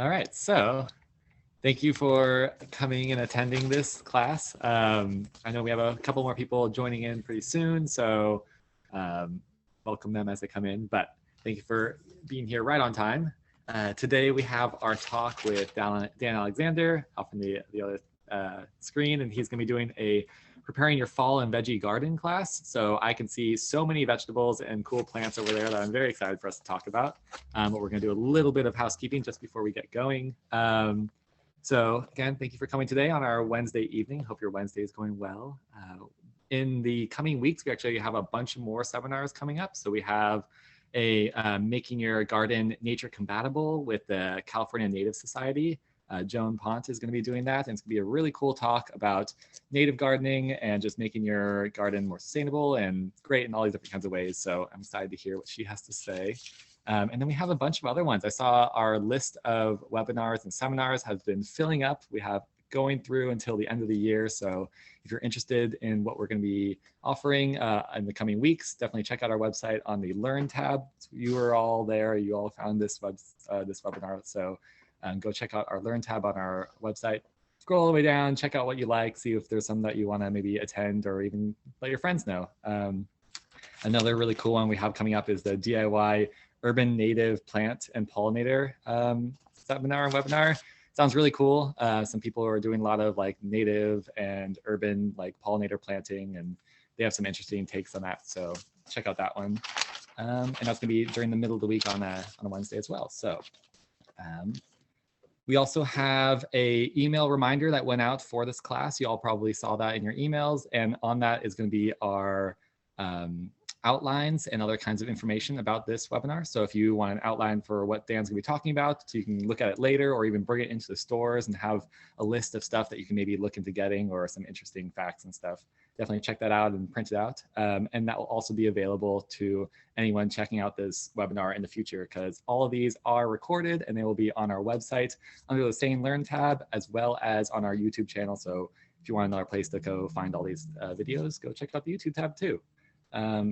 All right, so thank you for coming and attending this class. I know we have a couple more people joining in pretty soon, so welcome them as they come in, but thank you for being here right on time. Today we have our talk with Dan Alexander off in the other screen, and he's going to be doing a preparing your fall and veggie garden class. So I can see so many vegetables and cool plants over there that I'm very excited for us to talk about. But we're going to do a little bit of housekeeping just before we get going. So again, thank you for coming today on our Wednesday evening. Hope your Wednesday is going well. In the coming weeks, we actually have a bunch more seminars coming up. So we have a Making Your Garden Nature Compatible with the California Native Society. Joan Pont is going to be doing that, and it's going to be a really cool talk about native gardening and just making your garden more sustainable and great in all these different kinds of ways. So I'm excited to hear what she has to say. And then we have a bunch of other ones. I saw our list of webinars and seminars has been filling up. We have going through until the end of the year. So if you're interested in what we're going to be offering in the coming weeks, definitely check out our website on the Learn tab. So you were all there. You all found this webinar. So go check out our Learn tab on our website. Scroll all the way down, check out what you like, see if there's some that you want to maybe attend or even let your friends know. Another really cool one we have coming up is the DIY Urban Native Plant and Pollinator seminar and webinar. Sounds really cool. Some people are doing a lot of like native and urban like pollinator planting, and they have some interesting takes on that. So check out that one. And that's gonna be during the middle of the week on a Wednesday as well. So we also have a email reminder that went out for this class. You all probably saw that in your emails, and on that is going to be our outlines and other kinds of information about this webinar. So if you want an outline for what Dan's going to be talking about, so you can look at it later or even bring it into the stores and have a list of stuff that you can maybe look into getting or some interesting facts and stuff. Definitely check that out and print it out. And that will also be available to anyone checking out this webinar in the future, because all of these are recorded and they will be on our website under the same Learn tab, as well as on our YouTube channel. So if you want another place to go find all these videos, go check out the YouTube tab too.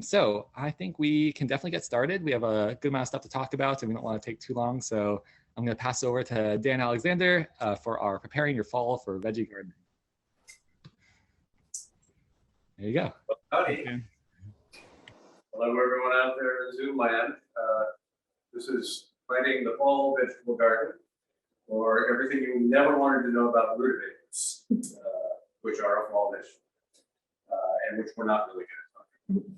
So I think we can definitely get started. We have a good amount of stuff to talk about and we don't want to take too long. So I'm going to pass over to Dan Alexander for our Preparing Your Fall for Veggie Gardening. There you go. Howdy. Hello, everyone out there in Zoom land. This is Planting the Fall Vegetable Garden, or everything you never wanted to know about rutabagas, which are a fall vegetable, and which we're not really going to talk about.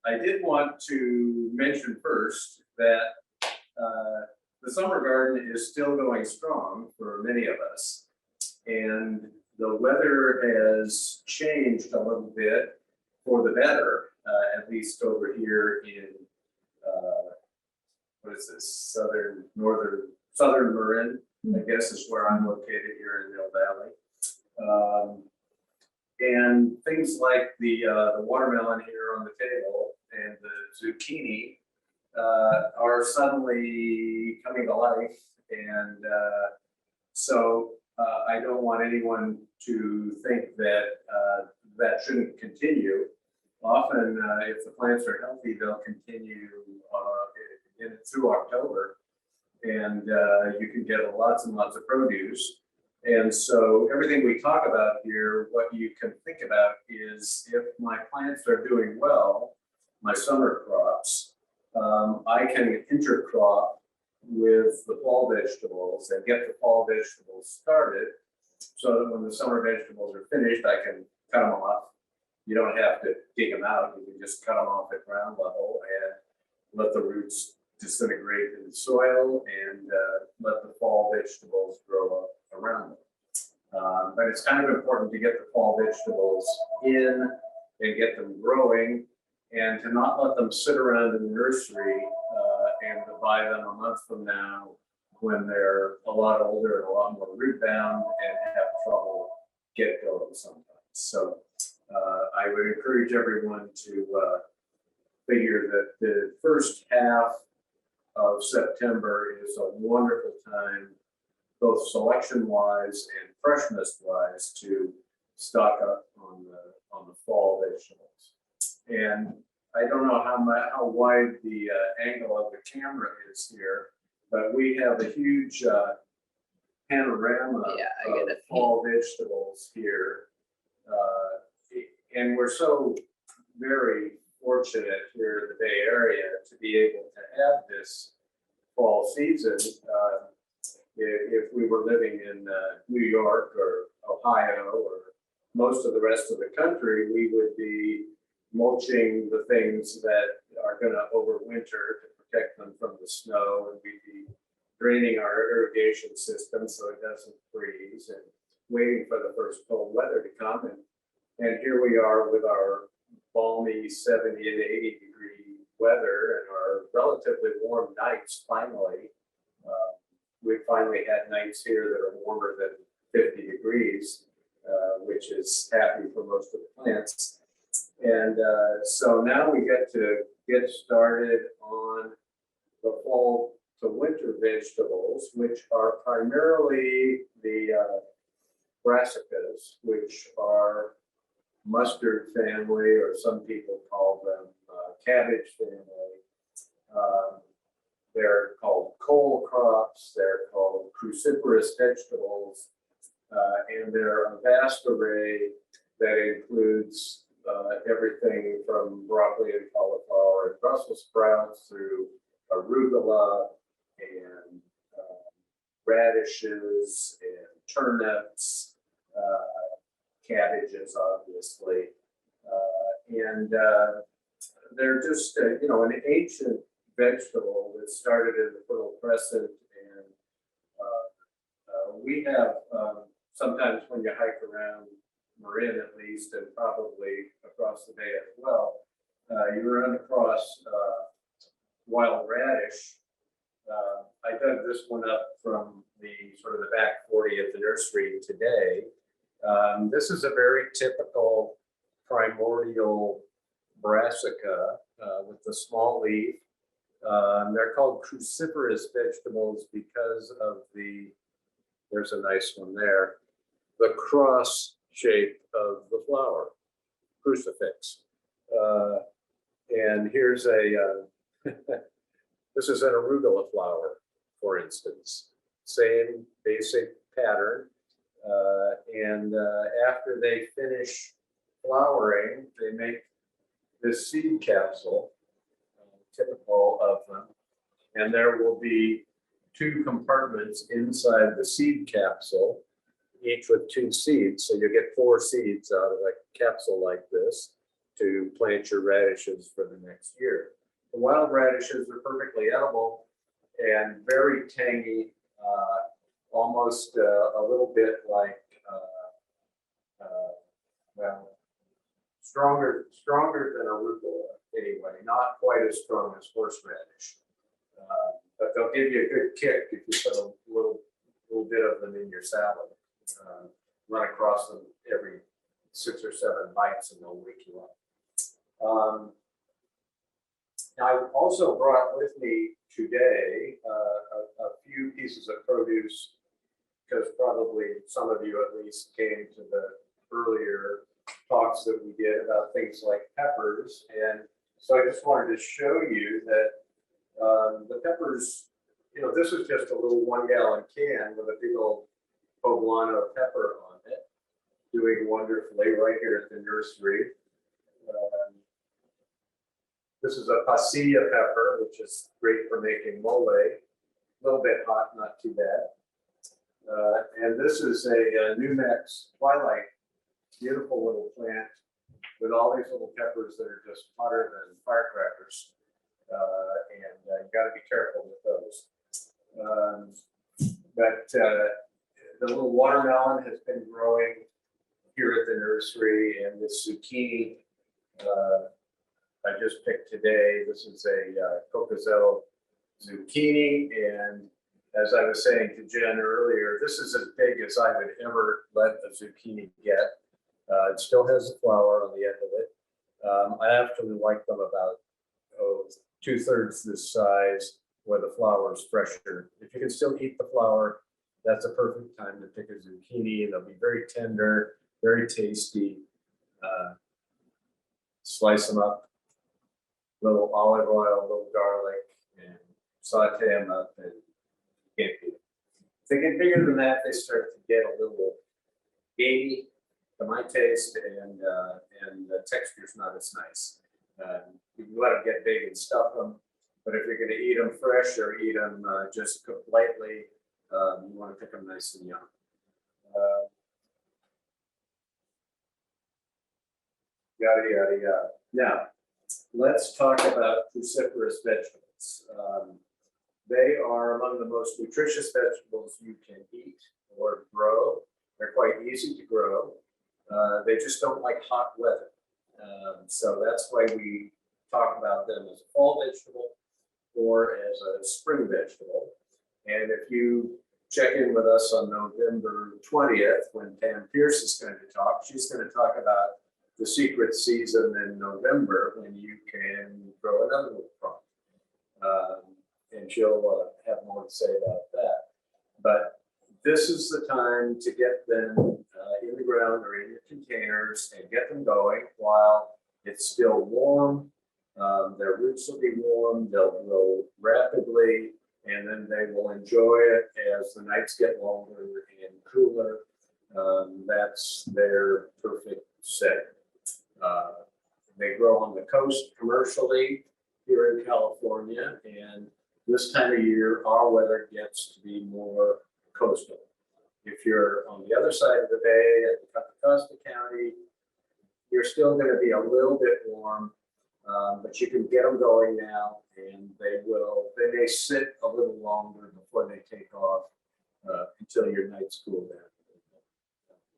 I did want to mention first that the summer garden is still going strong for many of us, and the weather has changed a little bit for the better, at least over here in, what is this, southern Marin, I guess is where I'm located here in Mill Valley. And things like the watermelon here on the table and the zucchini are suddenly coming to life. And so I don't want anyone to think that that shouldn't continue. Often, if the plants are healthy, they'll continue through October, and you can get lots and lots of produce. And so everything we talk about here, what you can think about is, if my plants are doing well, my summer crops, I can intercrop with the fall vegetables and get the fall vegetables started, so that when the summer vegetables are finished, I can cut them off. You don't have to dig them out. You can just cut them off at ground level and let the roots disintegrate in the soil, and let the fall vegetables grow up around them. But it's kind of important to get the fall vegetables in and get them growing, and to not let them sit around in the nursery and to buy them a month from now when they're a lot older and a lot more root bound and have trouble get going sometimes. So I would encourage everyone to figure that the first half of September is a wonderful time, both selection-wise and freshness-wise, to stock up on the fall vegetables. And I don't know how wide the angle of the camera is here, But we have a huge panorama Yeah, I get of it. fall vegetables here. And we're so very fortunate here in the Bay Area to be able to have this fall season. If we were living in New York or Ohio or most of the rest of the country, we would be mulching the things that are going to overwinter to protect them from the snow, and we'd be draining our irrigation system so it doesn't freeze and waiting for the first cold weather to come. And here we are with our balmy 70 and 80 degree weather and our relatively warm nights finally. We finally had nights here that are warmer than 50 degrees, which is happy for most of the plants. And so now we get to get started on the fall to winter vegetables, which are primarily the brassicas, which are mustard family, or some people call them cabbage family. They're called cole crops, they're called cruciferous vegetables, and they're a vast array that includes everything from broccoli and cauliflower and Brussels sprouts through arugula and radishes and turnips, cabbages, obviously. And they're just, an ancient vegetable that started in the Fertile Crescent. And we have, sometimes when you hike around Marin at least, and probably across the bay as well, you run across wild radish. I dug this one up from the sort of the back 40 of the nursery today. This is a very typical primordial brassica with the small leaf. They're called cruciferous vegetables because of there's a nice one there, the cross shape of the flower, crucifix. And here's this is an arugula flower, for instance. Same basic pattern. And after they finish flowering, they make this seed capsule, typical of them. And there will be 2 compartments inside the seed capsule, each with 2 seeds. So you get 4 seeds out of a capsule like this to plant your radishes for the next year. The wild radishes are perfectly edible and very tangy, almost a little bit like, stronger than arugula anyway, not quite as strong as horseradish. But they'll give you a good kick if you put a little bit of them in your salad. Run across them every 6 or 7 bites and they'll wake you up. Now, I also brought with me today a few pieces of produce, because probably some of you at least came to the earlier talks that we did about things like peppers. And so I just wanted to show you that the peppers, this is just a little 1-gallon can with a big old poblano pepper on it, doing wonderfully right here at the nursery. This is a pasilla pepper, which is great for making mole. A little bit hot, not too bad. And this is a Numex Twilight, beautiful little plant with all these little peppers that are just hotter than firecrackers. And you got to be careful with those. But the little watermelon has been growing here at the nursery, and this zucchini I just picked today. This is a Cocozel Zucchini, and as I was saying to Jen earlier, this is as big as I would ever let a zucchini get. It still has a flower on the end of it. I actually like them about 2/3 this size, where the flower is fresher. If you can still eat the flower, that's a perfect time to pick a zucchini. They'll be very tender, very tasty. Slice them up, little olive oil, a little garlic, and saute them up, and can't do it. If they get bigger than that, they start to get a little gamey to my taste, and the texture's not as nice. You can let them get big and stuff them, but if you're going to eat them fresh or eat them just cooked lightly, you want to pick them nice and young. Yada, yada, yada. Now, let's talk about cruciferous vegetables. They are among the most nutritious vegetables you can eat or grow. They're quite easy to grow. They just don't like hot weather. So that's why we talk about them as a fall vegetable or as a spring vegetable. And if you check in with us on November 20th, when Pam Pierce is going to talk, she's going to talk about the secret season in November when you can grow another little crop. And she'll have more to say about that. But this is the time to get them in the ground or in your containers and get them going while it's still warm. Their roots will be warm, they'll grow rapidly, and then they will enjoy it as the nights get longer and cooler. That's their perfect setting. They grow on the coast commercially here in California, and this time of year, our weather gets to be more coastal. If you're on the other side of the bay at the Contra Costa County, you're still going to be a little bit warm, but you can get them going now, and they may sit a little longer before they take off until your nights cool down.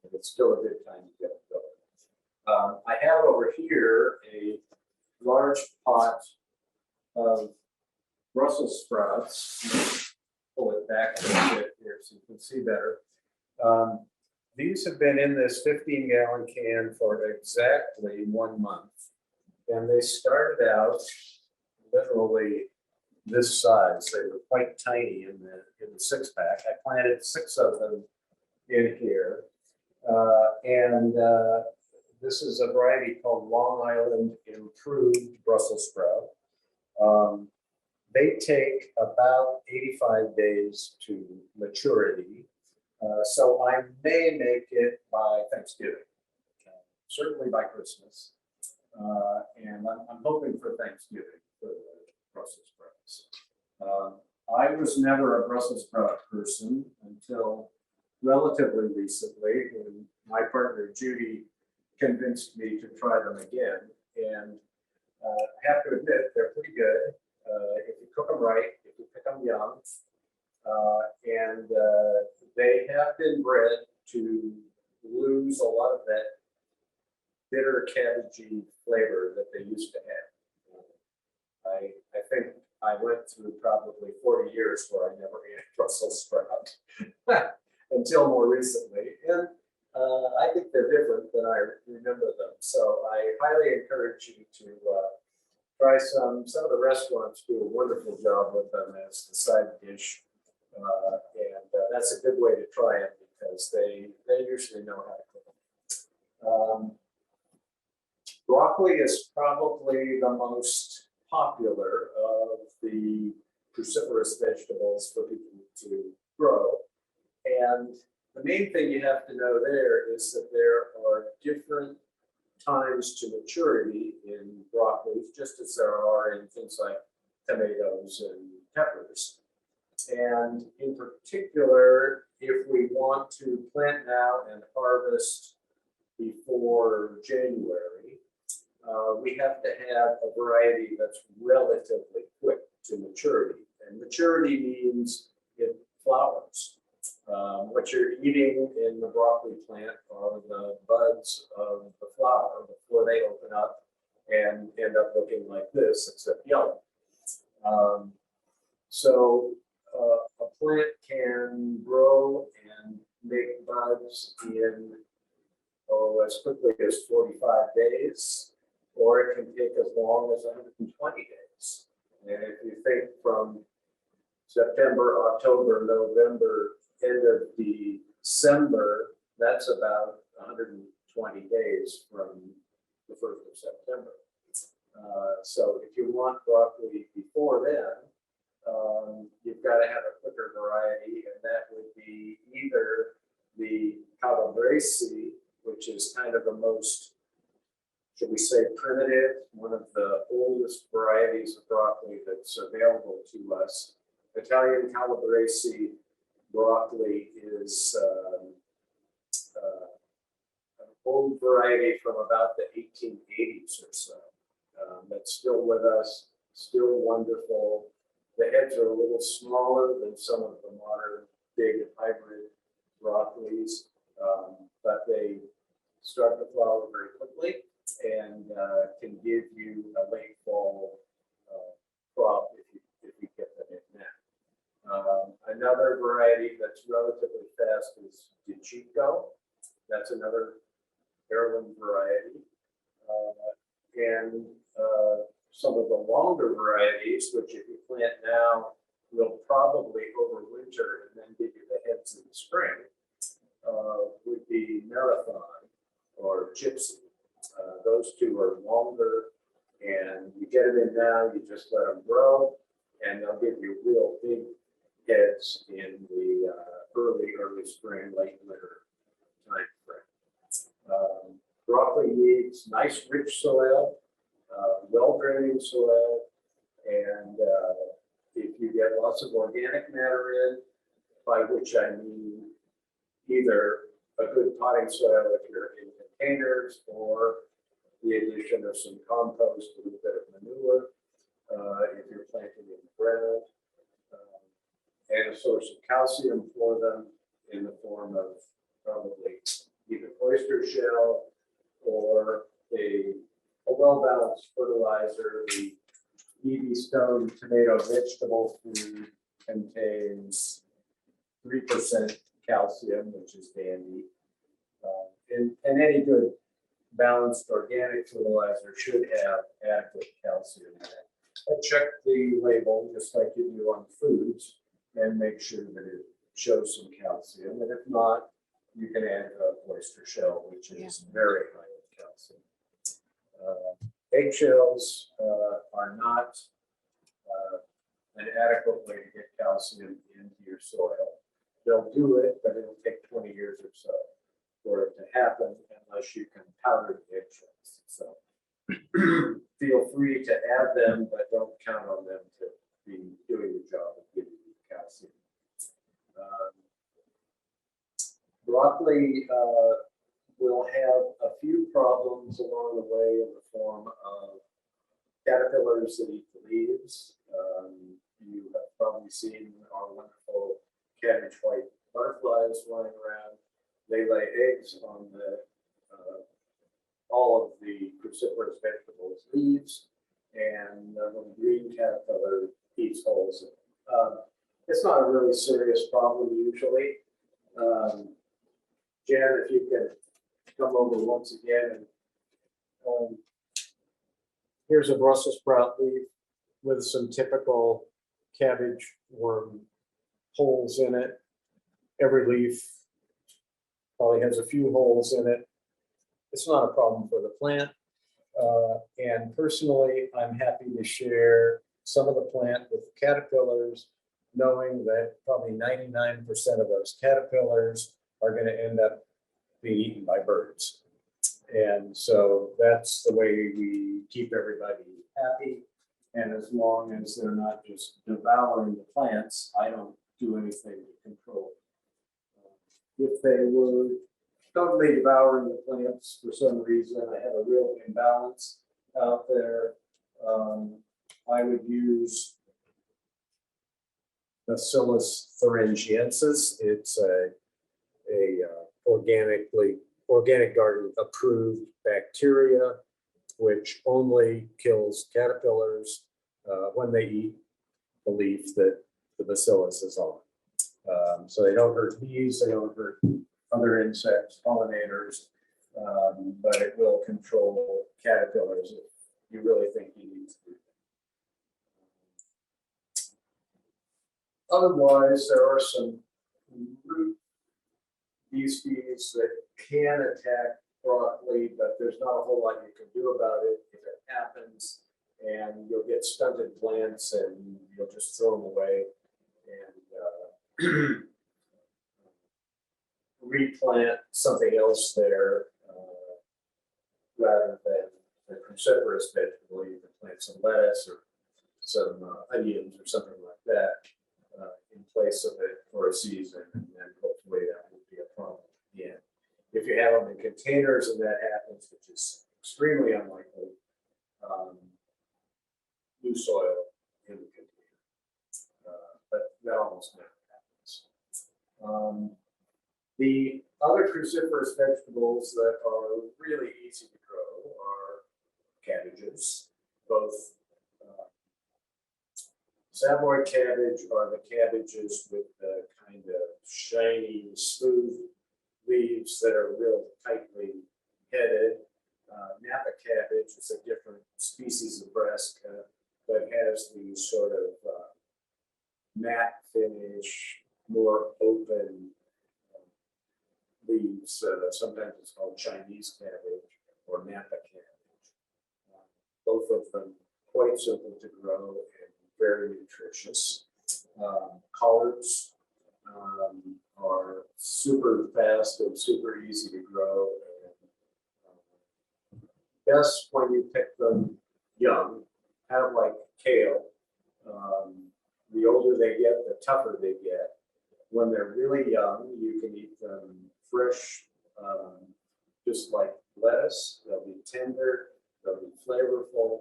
But it's still a good time to get them going. I have over here a large pot of Brussels sprouts. Pull it back a little bit here so you can see better. These have been in this 15-gallon can for exactly 1 month. And they started out literally this size. They were quite tiny in the 6-pack. I planted 6 of them in here. This is a variety called Long Island Improved Brussels Sprout. They take about 85 days to maturity. So I may make it by Thanksgiving, certainly by Christmas. And I'm hoping for Thanksgiving for the Brussels sprouts. I was never a Brussels sprout person until relatively recently, when my partner Judy convinced me to try them again. And I have to admit, they're pretty good if you cook them right, if you pick them young. And they have been bred to lose a lot of that bitter cabbagey flavor that they used to have. I think I went through probably 40 years where I never ate a Brussels sprout until more recently. And I think they're different than I remember them. So I highly encourage you to try some. Some of the restaurants do a wonderful job with them as the side dish. That's a good way to try it because they usually know how to cook them. Broccoli is probably the most popular of the cruciferous vegetables for people to grow. And the main thing you have to know there is that there are different times to maturity in broccoli, just as there are in things like tomatoes and peppers. And in particular, if we want to plant now and harvest before January, we have to have a variety that's relatively quick to maturity. And maturity means it flowers. What you're eating in the broccoli plant are the buds of the flower before they open up and end up looking like this, except yellow. So a plant can grow and make buds in as quickly as 45 days, or it can take as long as 120 days. And if you think from September, October, November, end of December, that's about 120 days from the 1st of September. So if you want broccoli before then, you've got to have a quicker variety variety, and that would be either the Calabrese, which is kind of the most, should we say, primitive, one of the oldest varieties of broccoli that's available to us. Italian Calabrese broccoli is an old variety from about the 1880s or so. That's still with us, still wonderful. The heads are a little smaller than some of the modern big hybrid broccolis, but they start to flower very quickly and can give you a late fall crop if you get them in now. Another variety that's relatively fast is DeChico. That's another heirloom variety. And some of the longer varieties, which if you plant now, will probably overwinter and then give you the heads in the spring, would be Marathon or Gypsy. Those two are longer, and you get them in now, you just let them grow, and they'll give you real big heads in the early spring, late winter time frame. Broccoli needs nice, rich soil, well-draining soil, and if you get lots of organic matter in, by which I mean either a good potting soil if you're in containers, or the addition of some compost, a little bit of manure, if you're planting in the ground, and a source of calcium for them in the form of probably either oyster shell or a well-balanced fertilizer. The EV Stone tomato vegetable food contains 3% calcium, which is dandy. And any good balanced organic fertilizer should have adequate calcium in it. I check the label just like you do on foods and make sure that it shows some calcium. And if not, you can add oyster shell, which is very high in calcium. Eggshells are not an adequate way to get calcium into your soil. They'll do it, but it'll take 20 years or so for it to happen unless you can powder the eggshells. So feel free to add them, but don't count on them to be doing the job of giving you calcium. Broccoli will have a few problems along the way in the form of caterpillars that eat the leaves. You have probably seen our wonderful cabbage white butterflies flying around. They lay eggs on the all of the cruciferous vegetables leaves, and the little green caterpillar eats holes in it. It's not a really serious problem usually. Jan, if you can come over once again, and here's a Brussels sprout leaf with some typical cabbage worm holes in it. Every leaf probably has a few holes in it. It's not a problem for the plant. And personally, I'm happy to share some of the plant with the caterpillars, knowing that probably 99% of those caterpillars are going to end up being eaten by birds. And so that's the way we keep everybody happy. And as long as they're not just devouring the plants, I don't do anything to control it. If they were totally devouring the plants for some reason, I have a real imbalance out there, I would use Bacillus thuringiensis. It's a organic garden approved bacteria, which only kills caterpillars when they eat the leaf that the bacillus is on. So they don't hurt bees, they don't hurt other insects, pollinators, but it will control caterpillars if you really think you need to do that. Otherwise, there are some root species that can attack broccoli, but there's not a whole lot you can do about it if it happens, and you'll get stunted plants and you'll just throw them away. And replant something else there rather than the cruciferous vegetable. You can plant some lettuce or some onions or something like that in place of it for a season, and then hopefully that won't be a problem again. If you have them in containers and that happens, which is extremely unlikely, new soil in the container. But that almost never happens. The other cruciferous vegetables that are really easy to grow are cabbages. Both Savoy cabbage are the cabbages with the kind of shiny, smooth leaves that are real tightly headed. Napa cabbage is a different species of brassica that has these sort of matte finish, more open leaves. Sometimes it's called Chinese cabbage or Napa cabbage. Both of them quite simple to grow and very nutritious. Collards are super fast and super easy to grow. And, best when you pick them young, kind of like kale. The older they get, the tougher they get. When they're really young, you can eat them fresh, just like lettuce. They'll be tender, they'll be flavorful.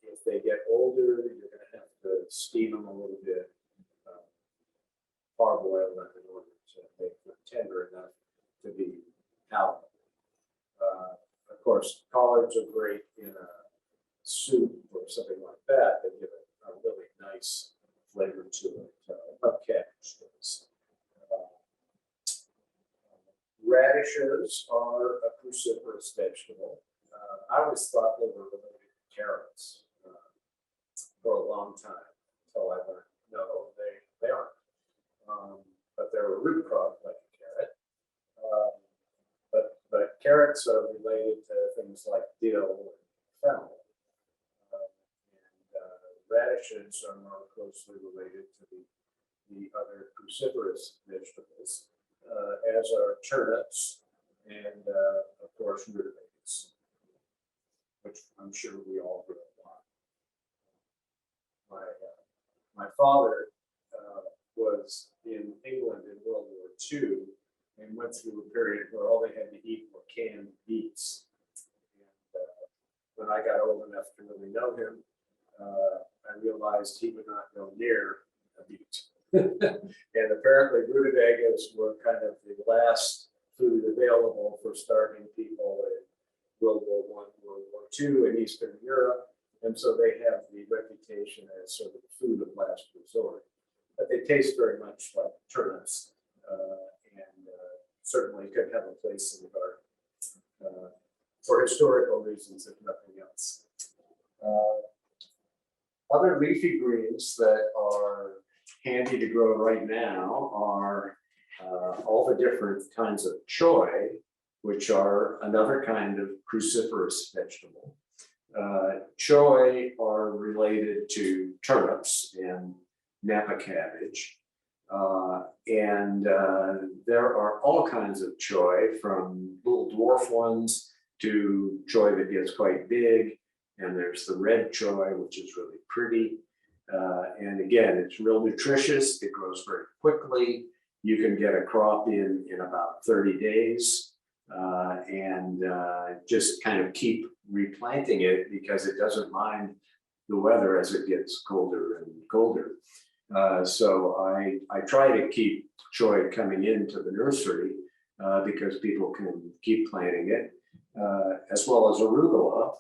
If they get older, you're going to have to steam them a little bit, parboil them in order to make them tender enough to be palatable. Of course, collards are great in a soup or something like that. They give it a really nice flavor to it, like cabbage does. Radishes are a cruciferous vegetable. I always thought they were related to carrots for a long time until I learned no, they aren't. But they're a root crop like a carrot. But carrots are related to things like dill and fennel. Radishes are more closely related to the other cruciferous vegetables, as are turnips and, of course, rutabagas, which I'm sure we all grow a lot. My father was in England in World War II and went through a period where all they had to eat were canned beets. And when I got old enough to really know him, I realized he would not go near a beet. And apparently rutabagas were kind of the last food available for starving people in World War I, World War II in Eastern Europe. And so they have the reputation as sort of the food of last resort. But they taste very much like turnips, and certainly could have a place in the garden for historical reasons, if nothing else. Other leafy greens that are handy to grow right now are all the different kinds of choy, which are another kind of cruciferous vegetable. Choy are related to turnips and Napa cabbage. There are all kinds of choy, from little dwarf ones to choy that gets quite big. And there's the red choy, which is really pretty. And again, it's real nutritious. It grows very quickly. You can get a crop in about 30 days and just kind of keep replanting it because it doesn't mind the weather as it gets colder and colder. So I try to keep choy coming into the nursery because people can keep planting it, as well as arugula,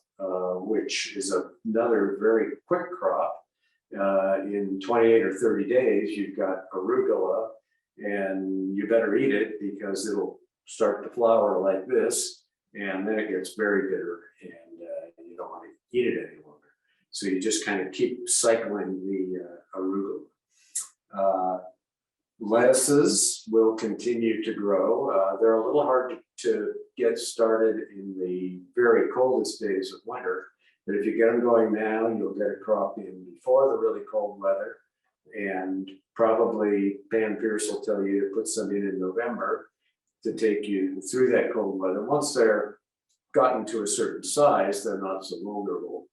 which is another very quick crop. In 28 or 30 days, you've got arugula, and you better eat it because it'll start to flower like this, and then it gets very bitter, and you don't want to eat it any longer. So you just kind of keep cycling the arugula. Lettuces will continue to grow. They're a little hard to get started in the very coldest days of winter, but if you get them going now, you'll get a crop in before the really cold weather. And probably Pam Pierce will tell you to put some in November to take you through that cold weather. Once they're gotten to a certain size, they're not so vulnerable.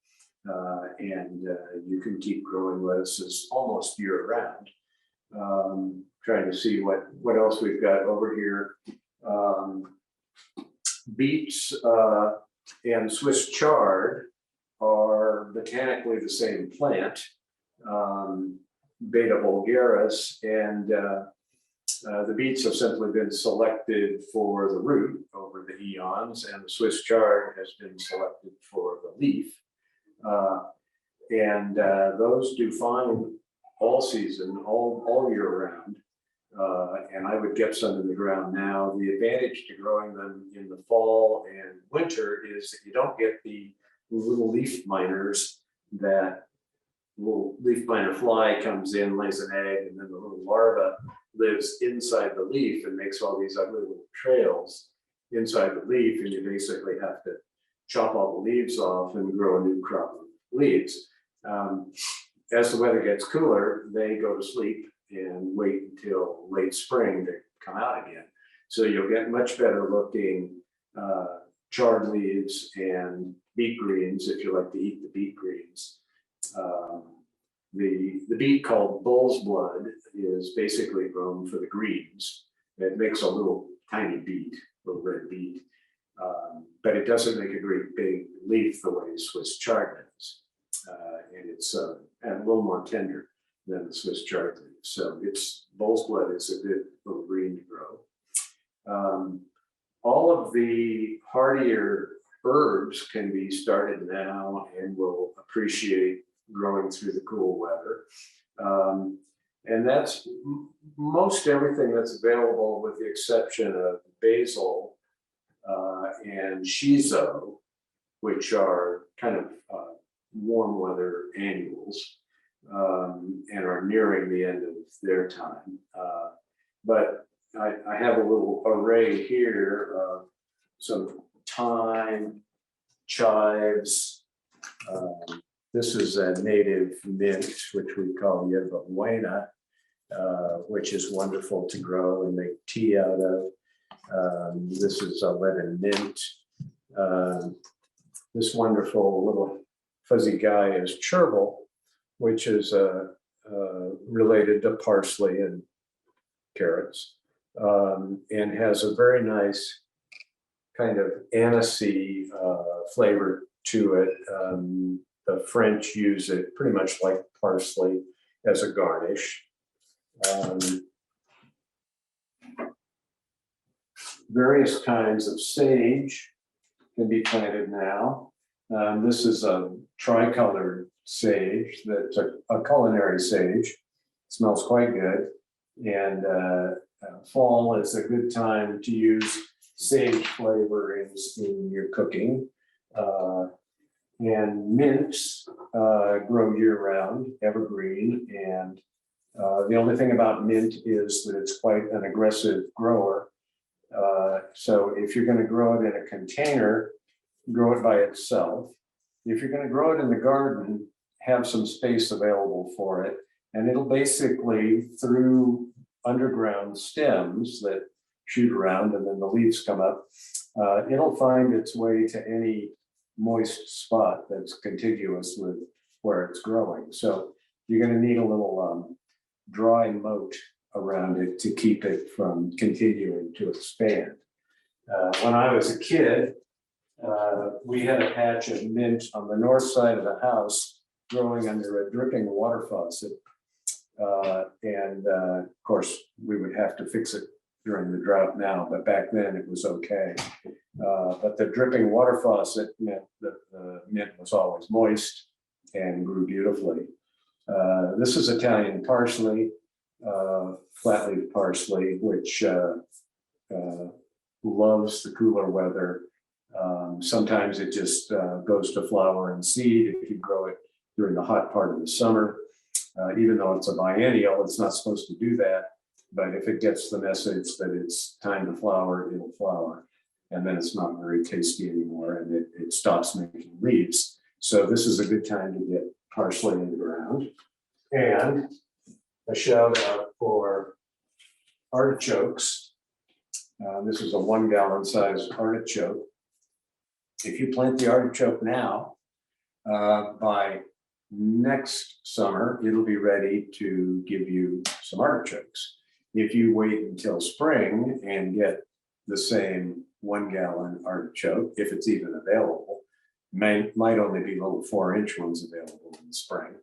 And you can keep growing lettuces almost year round. Trying to see what else we've got over here. Beets and Swiss chard are botanically the same plant, Beta vulgaris, and the beets have simply been selected for the root over the eons, and the Swiss chard has been selected for the leaf. And those do fine all season, all year round. And I would get some in the ground now. The advantage to growing them in the fall and winter is that you don't get the little leaf miners. That little leaf miner fly comes in, lays an egg, and then the little larva lives inside the leaf and makes all these ugly little trails inside the leaf, and you basically have to chop all the leaves off and grow a new crop of leaves. As the weather gets cooler, they go to sleep and wait until late spring to come out again. So you'll get much better looking chard leaves and beet greens if you like to eat the beet greens. The beet called bull's blood is basically grown for the greens. It makes a little tiny beet, little red beet, but it doesn't make a great big leaf the way Swiss chard does. And it's a little more tender than the Swiss chard leaf. So it's bull's blood is a good little green to grow. All of the hardier herbs can be started now and will appreciate growing through the cool weather. And that's most everything that's available with the exception of basil and shiso, which are kind of warm weather annuals and are nearing the end of their time. But I have a little array here of some thyme, chives. This is a native mint, which we call yerba buena, which is wonderful to grow and make tea out of. This is a lemon mint. This wonderful little fuzzy guy is chervil, which is related to parsley and carrots, and has a very nice kind of anisey flavor to it. The French use it pretty much like parsley as a garnish. Various kinds of sage can be planted now. This is a tricolored sage that's a culinary sage. It smells quite good. And fall is a good time to use sage flavorings in your cooking. And mints grow year-round, evergreen, and the only thing about mint is that it's quite an aggressive grower. So if you're going to grow it in a container, grow it by itself. If you're going to grow it in the garden, have some space available for it, and it'll basically, through underground stems that shoot around and then the leaves come up, it'll find its way to any moist spot that's contiguous with where it's growing. So you're going to need a little dry moat around it to keep it from continuing to expand. When I was a kid, we had a patch of mint on the north side of the house growing under a dripping water faucet. And of course, we would have to fix it during the drought now, but back then it was okay. But the dripping water faucet meant that the mint was always moist and grew beautifully. This is Italian parsley, flatleaf parsley, which loves the cooler weather. Sometimes it just goes to flower and seed if you grow it during the hot part of the summer. Even though it's a biennial, it's not supposed to do that. But if it gets the message that it's time to flower, it'll flower. And then it's not very tasty anymore, and it stops making leaves. So this is a good time to get parsley in the ground. And a shout out for artichokes. This is a 1 gallon size artichoke. If you plant the artichoke now, by next summer, it'll be ready to give you some artichokes. If you wait until spring and get the same 1 gallon artichoke, if it's even available, might only be little 4-inch ones available in the spring.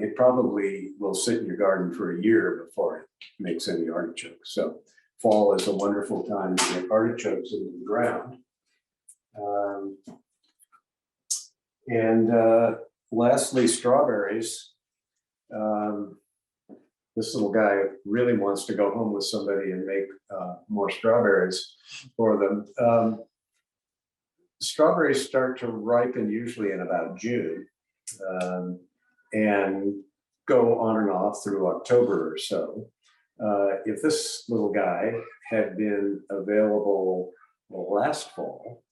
It probably will sit in your garden for a year before it makes any artichokes. So fall is a wonderful time to get artichokes into the ground. Lastly, strawberries. This little guy really wants to go home with somebody and make more strawberries for them. Strawberries start to ripen usually in about June and go on and off through October or so. If this little guy had been available last fall,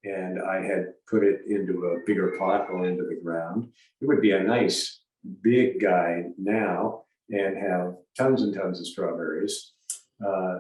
and I had put it into a bigger pot or into the ground, it would be a nice big guy now and have tons and tons of strawberries.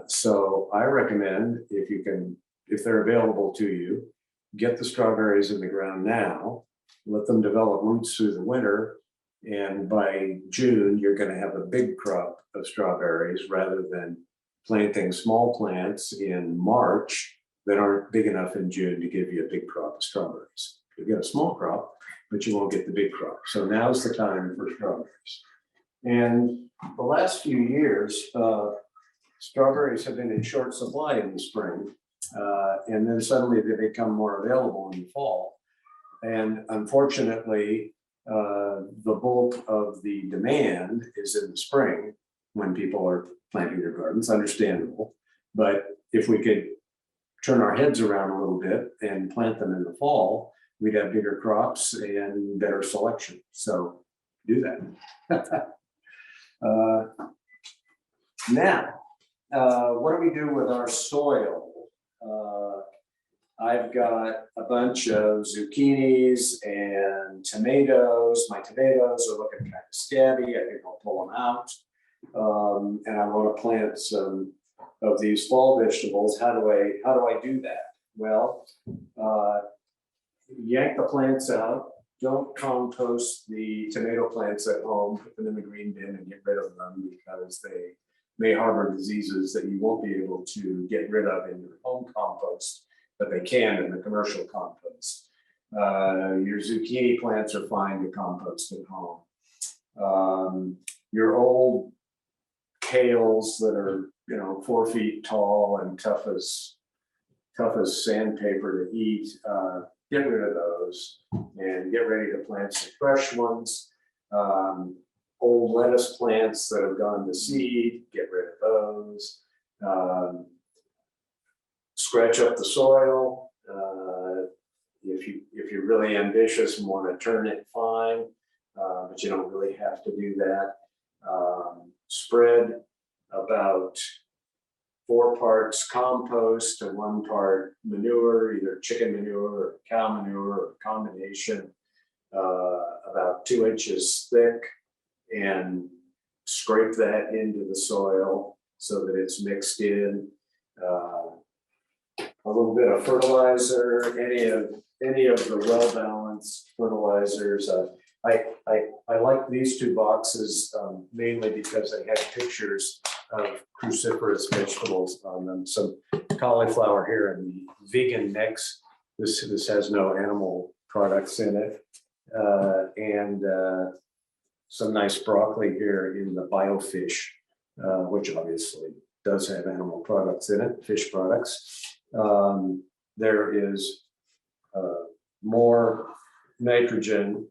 So I recommend, if they're available to you, get the strawberries in the ground now, let them develop roots through the winter, and by June, you're going to have a big crop of strawberries rather than planting small plants in March that aren't big enough in June to give you a big crop of strawberries. You'll get a small crop, but you won't get the big crop. So now's the time for strawberries. And the last few years, strawberries have been in short supply in the spring, and then suddenly they become more available in the fall. And unfortunately, the bulk of the demand is in the spring when people are planting their gardens, understandable. But if we could turn our heads around a little bit and plant them in the fall, we'd have bigger crops and better selection. So do that. Now, what do we do with our soil? I've got a bunch of zucchinis and tomatoes. My tomatoes are looking kind of scabby. I think I'll pull them out. And I want to plant some of these fall vegetables. How do I do that? Well, yank the plants out. Don't compost the tomato plants at home. Put them in the green bin and get rid of them because they may harbor diseases that you won't be able to get rid of in your home compost, but they can in the commercial compost. Your zucchini plants are fine to compost at home. Your old kales that are 4 feet tall and tough as sandpaper to eat, get rid of those and get ready to plant some fresh ones. Old lettuce plants that have gone to seed, get rid of those. Scratch up the soil. If you're really ambitious and want to turn it, fine, but you don't really have to do that. Spread about 4 parts compost to 1 part manure, either chicken manure or cow manure or a combination, about 2 inches thick, and scrape that into the soil so that it's mixed in. A little bit of fertilizer, any of the well-balanced fertilizers. I like these 2 boxes mainly because they have pictures of cruciferous vegetables on them. Some cauliflower here in the vegan mix. This has no animal products in it. And some nice broccoli here in the biofish, which obviously does have animal products in it, fish products. There is more nitrogen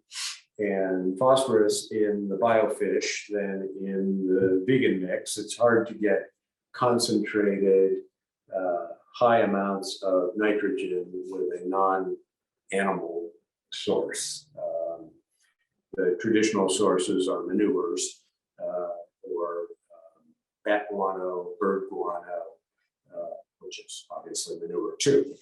and phosphorus in the biofish than in the vegan mix. It's hard to get concentrated high amounts of nitrogen with a non-animal source. The traditional sources are manures or bat guano, bird guano, which is obviously manure too.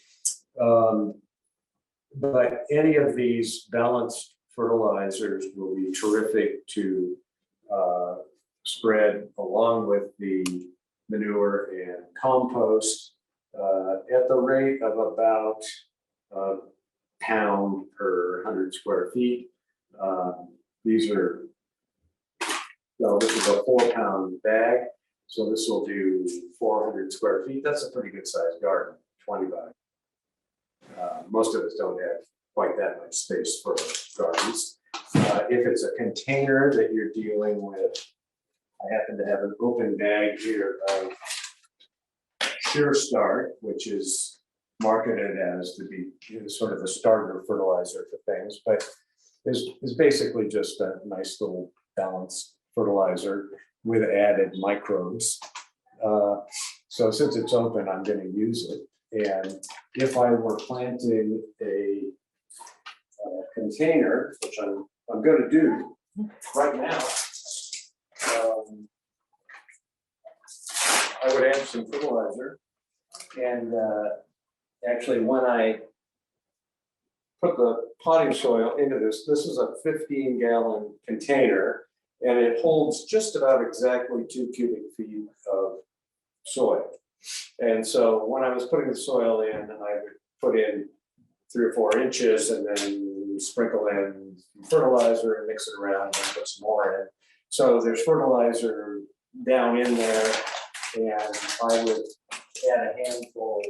But any of these balanced fertilizers will be terrific to spread along with the manure and compost at the rate of about a pound per 100 square feet. These are, well, this is a 4-pound bag, so this will do 400 square feet. That's a pretty good sized garden, 20 by. Most of us don't have quite that much space for gardens. If it's a container that you're dealing with, I happen to have an open bag here of Sure Start, which is marketed as to be sort of the starter fertilizer for things, but is basically just a nice little balanced fertilizer with added microbes. So since it's open, I'm going to use it. And if I were planting a container, which I'm going to do right now, I would add some fertilizer. And actually, when I put the potting soil into this, this is a 15-gallon container, and it holds just about exactly 2 cubic feet of soil. And so when I was putting the soil in, I would put in 3 or 4 inches and then sprinkle in fertilizer and mix it around and then put some more in. So there's fertilizer down in there, and I would add a handful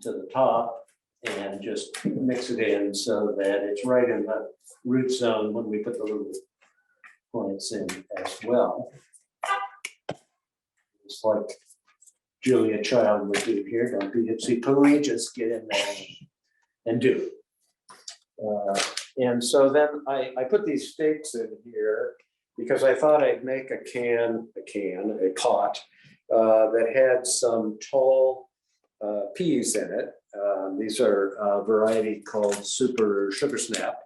to the top and just mix it in so that it's right in the root zone when we put the little plants in as well. It's like Julia Child would do here. Don't be ipsy-pooey, just get in there and do it. And so then I put these stakes in here because I thought I'd make a pot that had some tall peas in it. These are a variety called Super Sugar Snap.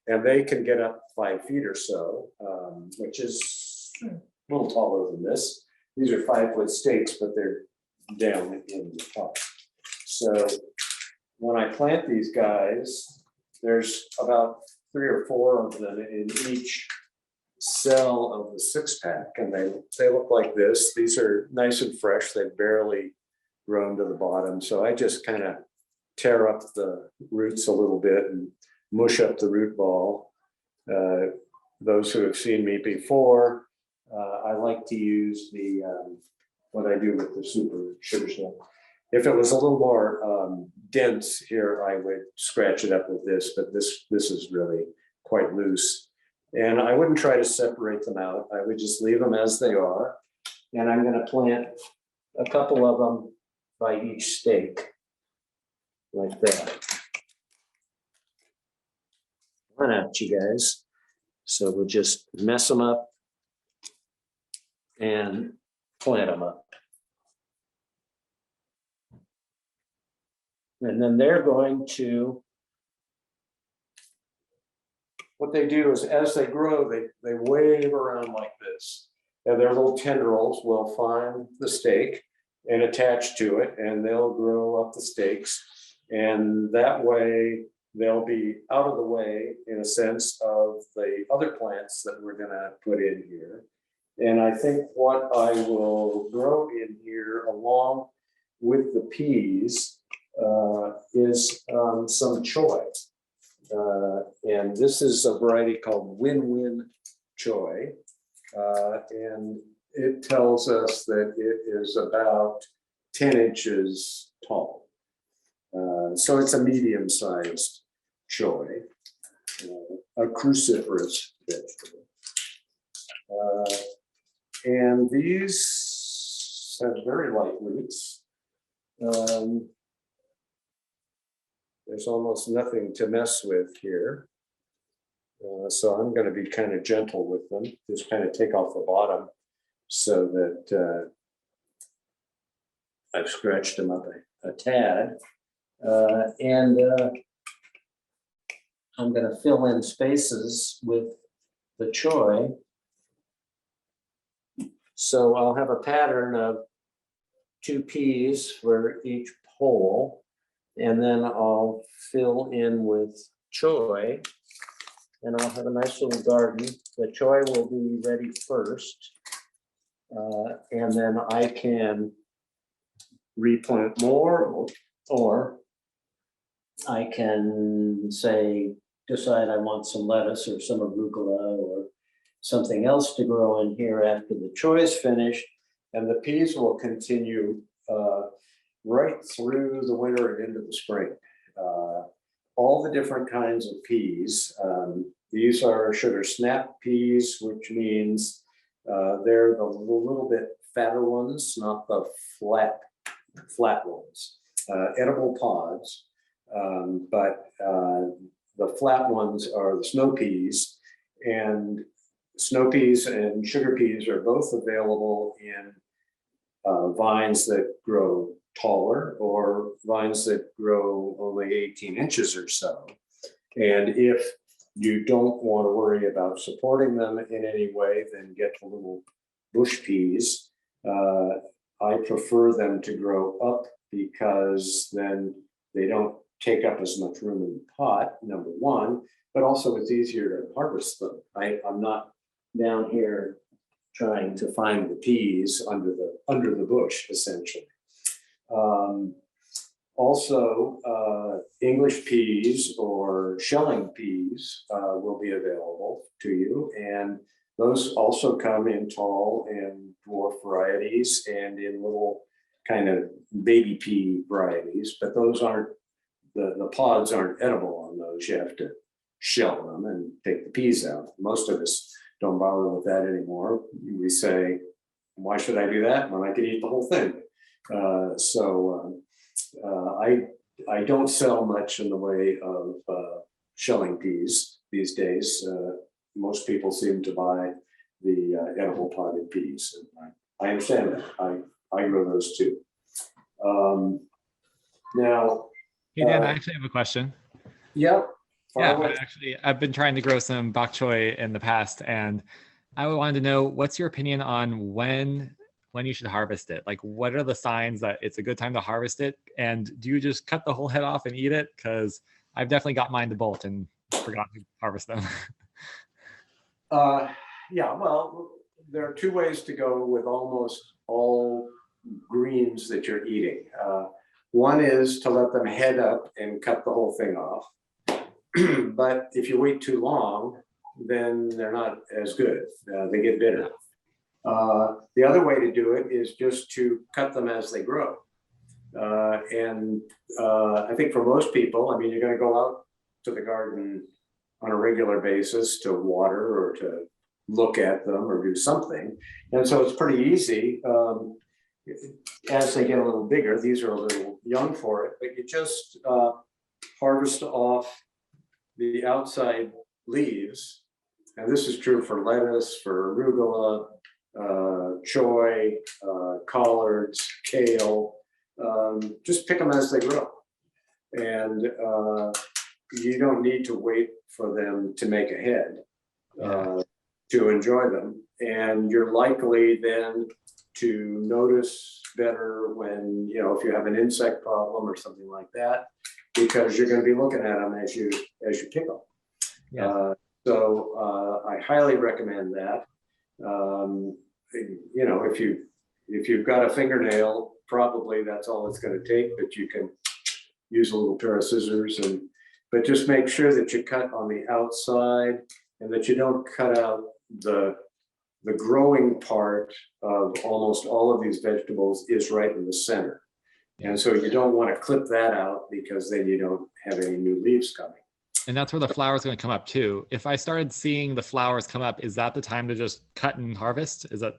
And they can get up 5 feet or so, which is a little taller than this. These are 5-foot stakes, but they're down in the top. So when I plant these guys, there's about 3 or 4 of them in each cell of the 6-pack, and they look like this. These are nice and fresh. They've barely grown to the bottom. So I just kind of tear up the roots a little bit and mush up the root ball. Those who have seen me before, I like to use the what I do with the Super Sugar Snap. If it was a little more dense here, I would scratch it up with this, but this is really quite loose. And I wouldn't try to separate them out. I would just leave them as they are. And I'm going to plant a couple of them by each stake, like that. Run out, you guys. So we'll just mess them up and plant them up. And then they're going to, what they do is as they grow, they wave around like this. And their little tendrils will find the stake and attach to it, and they'll grow up the stakes. And that way they'll be out of the way, in a sense, of the other plants that we're gonna put in here. And I think what I will grow in here along with the peas is some choy. And this is a variety called Win-Win Choy. And it tells us that it is about 10 inches tall. So it's a medium-sized choy, a cruciferous vegetable. And these have very light roots. There's almost nothing to mess with here. So I'm going to be kind of gentle with them, just kind of take off the bottom so that I've scratched them up a tad. And I'm going to fill in spaces with the choy. So I'll have a pattern of 2 peas for each pole, and then I'll fill in with choy and I'll have a nice little garden. The choy will be ready first. And then I can replant more, or I can decide I want some lettuce or some arugula or something else to grow in here after the choy is finished. And the peas will continue right through the winter and into the spring. All the different kinds of peas. These are sugar snap peas, which means they're the little bit fatter ones, not the flat ones. Edible pods, but the flat ones are the snow peas, and snow peas and sugar peas are both available in vines that grow taller or vines that grow only 18 inches or so. And if you don't want to worry about supporting them in any way, then get the little bush peas. I prefer them to grow up because then they don't take up as much room in the pot, number one, but also it's easier to harvest them. I'm not down here trying to find the peas under the bush, essentially. Also, English peas or shelling peas will be available to you, and those also come in tall and dwarf varieties and in little kind of baby pea varieties, but those aren't, the pods aren't edible on those. You have to shell them and take the peas out. Most of us don't bother with that anymore. We say, why should I do that when I can eat the whole thing? I don't sell much in the way of shelling peas these days. Most people seem to buy the edible potted peas. And I understand that. I grow those too. Now, Hey Dan, I actually have a question. Yep. Yeah, I've been trying to grow some bok choy in the past, and I wanted to know what's your opinion on when you should harvest it? Like, what are the signs that it's a good time to harvest it? And do you just cut the whole head off and eat it? Because I've definitely got mine to bolt and forgot to harvest them. Yeah, well, there are two ways to go with almost all greens that you're eating. One is to let them head up and cut the whole thing off. But if you wait too long, then they're not as good. They get bitter. The other way to do it is just to cut them as they grow. I think for most people, I mean, you're going to go out to the garden on a regular basis to water or to look at them or do something. And so it's pretty easy. As they get a little bigger, these are a little young for it, but you just harvest off the outside leaves. And this is true for lettuce, for arugula, choy, collards, kale. Just pick them as they grow. And you don't need to wait for them to make a head to enjoy them. And you're likely then to notice better when, you know, if you have an insect problem or something like that, because you're going to be looking at them as you pick them. Yeah. So I highly recommend that. You know, if you've got a fingernail, probably that's all it's going to take, but you can use a little pair of scissors, but just make sure that you cut on the outside and that you don't cut out the growing part of almost all of these vegetables is right in the center. And so you don't want to clip that out because then you don't have any new leaves coming. And that's where the flower is going to come up too. If I started seeing the flowers come up, is that the time to just cut and harvest? Is that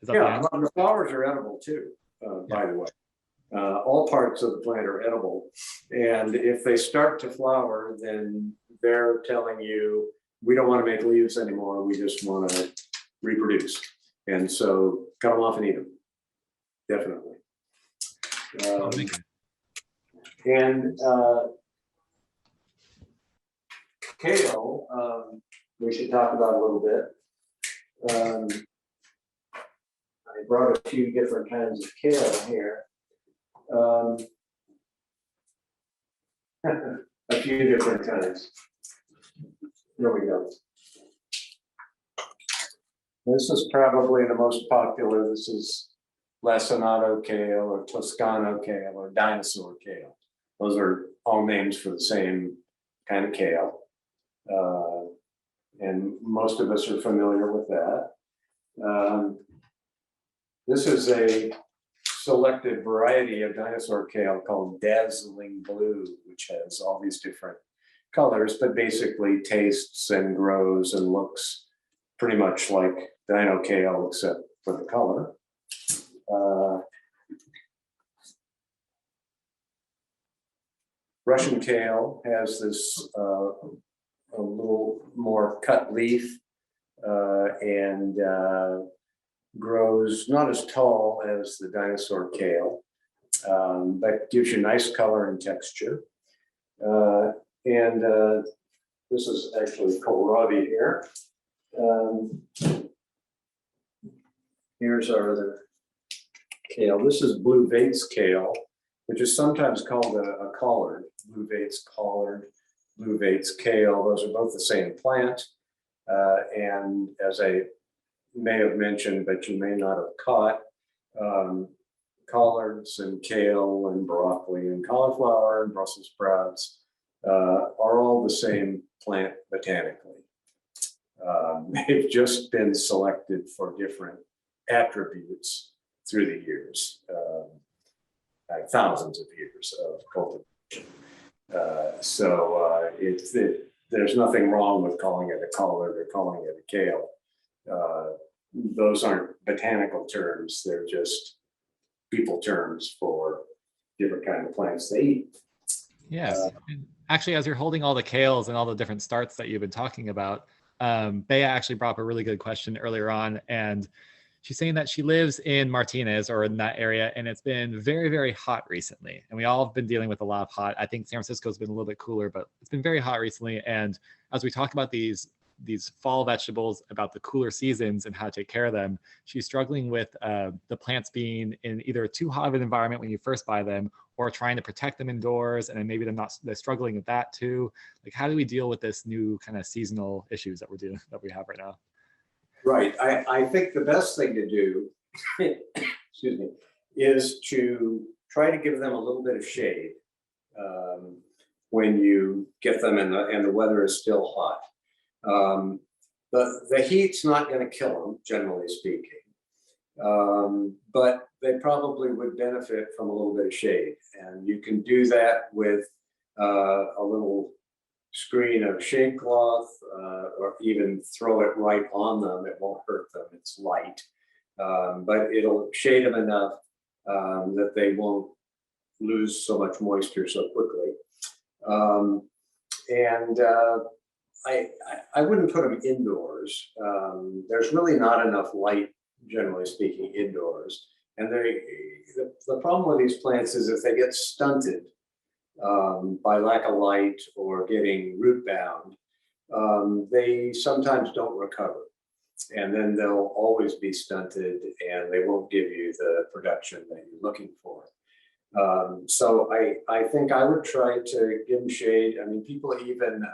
yeah, the flowers are edible too, by the way. All parts of the plant are edible. And if they start to flower, then they're telling you, we don't want to make leaves anymore. We just want to reproduce. And so cut them off and eat them. Definitely. Kale, we should talk about a little bit. I brought a few different kinds of kale here. A few different kinds. Here we go. This is probably the most popular. This is lacinato kale or Toscano kale or dinosaur kale. Those are all names for the same kind of kale. And most of us are familiar with that. This is a selected variety of dinosaur kale called dazzling blue, which has all these different colors, but basically tastes and grows and looks pretty much like dino kale, except for the color. Russian kale has this a little more cut leaf and grows not as tall as the dinosaur kale, but gives you nice color and texture. This is actually kohlrabi here. Here's our other kale. This is blue Vates kale, which is sometimes called a collard. Blue Vates collard, blue Vates kale. Those are both the same plant. And as I may have mentioned, but you may not have caught, collards and kale and broccoli and cauliflower and Brussels sprouts are all the same plant botanically. They've just been selected for different attributes through the years, thousands of years of cultivation. There's nothing wrong with calling it a collard or calling it a kale. Those aren't botanical terms, they're just people terms for different kind of plants they eat. Yes. Actually, as you're holding all the kales and all the different starts that you've been talking about, Bea actually brought up a really good question earlier on, and she's saying that she lives in Martinez or in that area, and it's been very, very hot recently. And we all have been dealing with a lot of hot. I think San Francisco's been a little bit cooler, but it's been very hot recently. And as we talk about these fall vegetables, about the cooler seasons and how to take care of them, she's struggling with the plants being in either too hot of an environment when you first buy them, or trying to protect them indoors, and then maybe they're struggling with that too. Like, how do we deal with this new kind of seasonal issues that we have right now? Right. I think the best thing to do, excuse me, is to try to give them a little bit of shade when you get them and the weather is still hot. The heat's not going to kill them, generally speaking, but they probably would benefit from a little bit of shade. And you can do that with a little screen of shade cloth, or even throw it right on them. It won't hurt them, it's light, but it'll shade them enough that they won't lose so much moisture so quickly. I wouldn't put them indoors. There's really not enough light, generally speaking, indoors. And the problem with these plants is if they get stunted by lack of light or getting root bound, they sometimes don't recover. And then they'll always be stunted and they won't give you the production that you're looking for. So I think I would try to give them shade. I mean, people even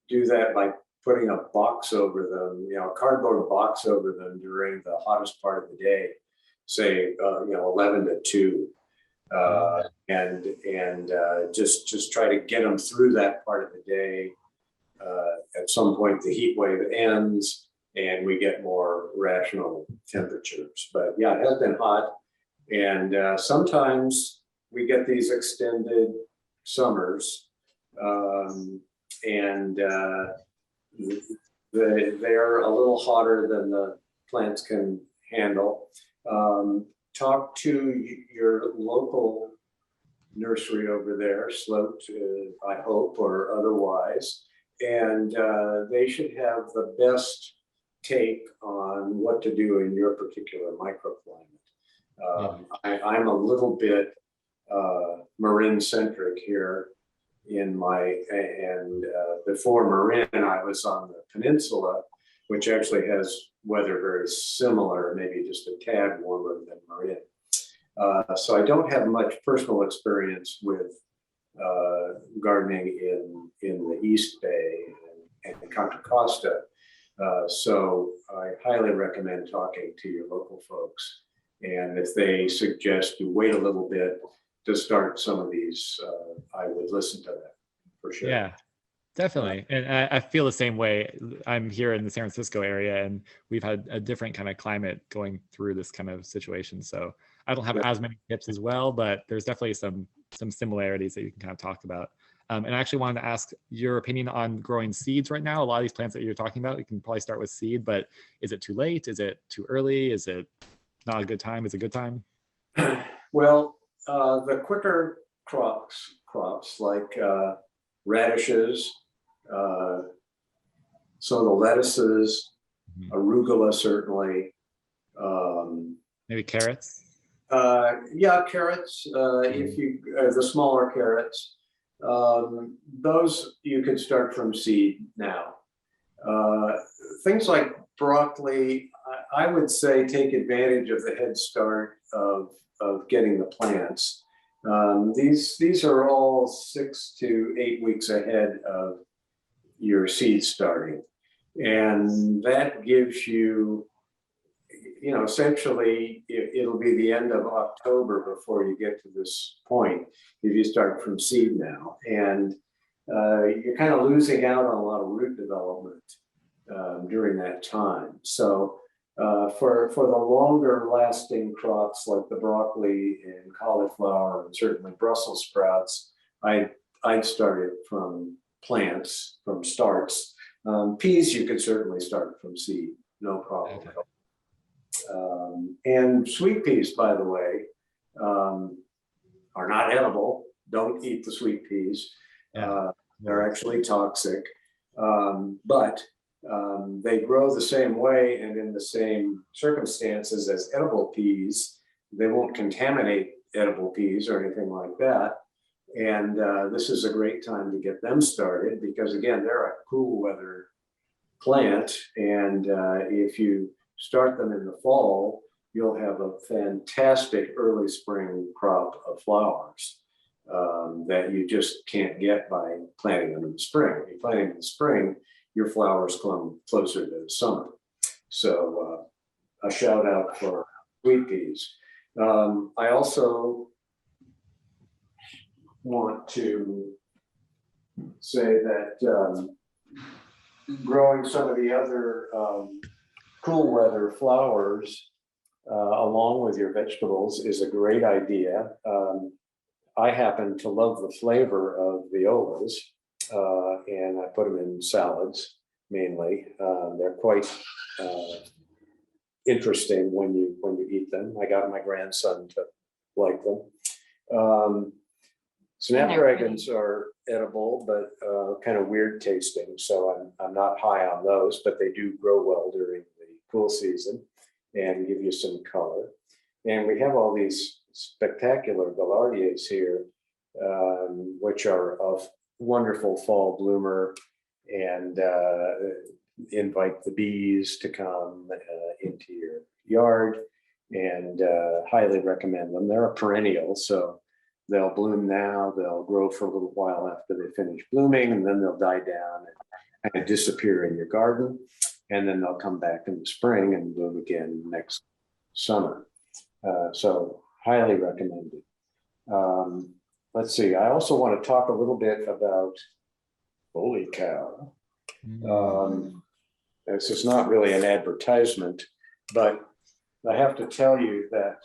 do that by putting a box over them, a cardboard box over them during the hottest part of the day, say, 11 to 2. And just try to get them through that part of the day. At some point, the heat wave ends and we get more rational temperatures. But yeah, it has been hot. And sometimes we get these extended summers. They're a little hotter than the plants can handle. Talk to your local nursery over there, sloped, I hope, or otherwise, and they should have the best take on what to do in your particular microclimate. I'm a little bit Marin-centric here in before Marin, I was on the peninsula, which actually has weather very similar, maybe just a tad warmer than Marin. So I don't have much personal experience with gardening in the East Bay and Contra Costa. So I highly recommend talking to your local folks. And if they suggest you wait a little bit to start some of these, I would listen to that for sure. Yeah, definitely. And I feel the same way. I'm here in the San Francisco area, and we've had a different kind of climate going through this kind of situation. So I don't have as many tips as well, but there's definitely some similarities that you can kind of talk about. And I actually wanted to ask your opinion on growing seeds right now. A lot of these plants that you're talking about, you can probably start with seed, but is it too late? Is it too early? Is it not a good time? Is it a good time? Well, the quicker crops like radishes, so the lettuces, arugula certainly. Maybe carrots? Yeah, carrots, if you, the smaller carrots, those you could start from seed now. Things like broccoli, I would say take advantage of the head start of getting the plants. These are all 6 to 8 weeks ahead of your seed starting. And that gives you, essentially it'll be the end of October before you get to this point if you start from seed now. And you're kind of losing out on a lot of root development during that time. So for the longer lasting crops like the broccoli and cauliflower and certainly Brussels sprouts, I'd start it from plants, from starts. Peas you could certainly start from seed, no problem. Okay. And sweet peas, by the way, are not edible. Don't eat the sweet peas. Yeah. They're actually toxic, but they grow the same way and in the same circumstances as edible peas. They won't contaminate edible peas or anything like that. And this is a great time to get them started because, again, they're a cool weather plant. And if you start them in the fall, you'll have a fantastic early spring crop of flowers that you just can't get by planting them in the spring. If you plant them in the spring, your flowers come closer to the summer. So a shout out for sweet peas. I also want to say that growing some of the other cool weather flowers along with your vegetables is a great idea. I happen to love the flavor of violas, and I put them in salads mainly. They're quite interesting when you eat them. I got my grandson to like them. Snapdragons are edible, but kind of weird tasting, so I'm not high on those, but they do grow well during the cool season and give you some color. And we have all these spectacular gaillardias here, which are of wonderful fall bloomer and invite the bees to come into your yard, and highly recommend them. They're a perennial, so they'll bloom now, they'll grow for a little while after they finish blooming, and then they'll die down and kind of disappear in your garden. And then they'll come back in the spring and bloom again next summer. So highly recommended. Let's see, I also want to talk a little bit about holy cow. This is not really an advertisement, but I have to tell you that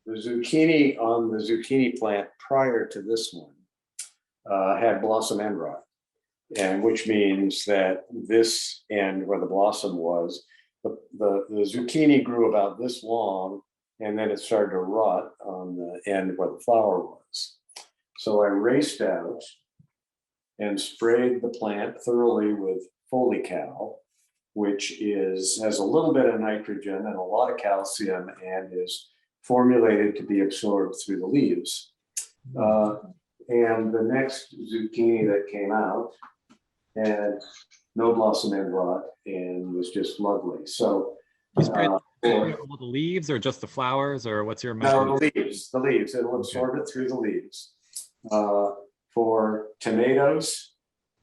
the zucchini on the zucchini plant prior to this one had blossom end rot, and which means that this end where the blossom was, the zucchini grew about this long, and then it started to rot on the end where the flower was. So I raced out and sprayed the plant thoroughly with Folical, which has a little bit of nitrogen and a lot of calcium and is formulated to be absorbed through the leaves. And the next zucchini that came out had no blossom end rot and was just lovely. So you spray all the leaves or just the flowers, or what's your method? No, the leaves. It'll absorb it through the leaves. For tomatoes,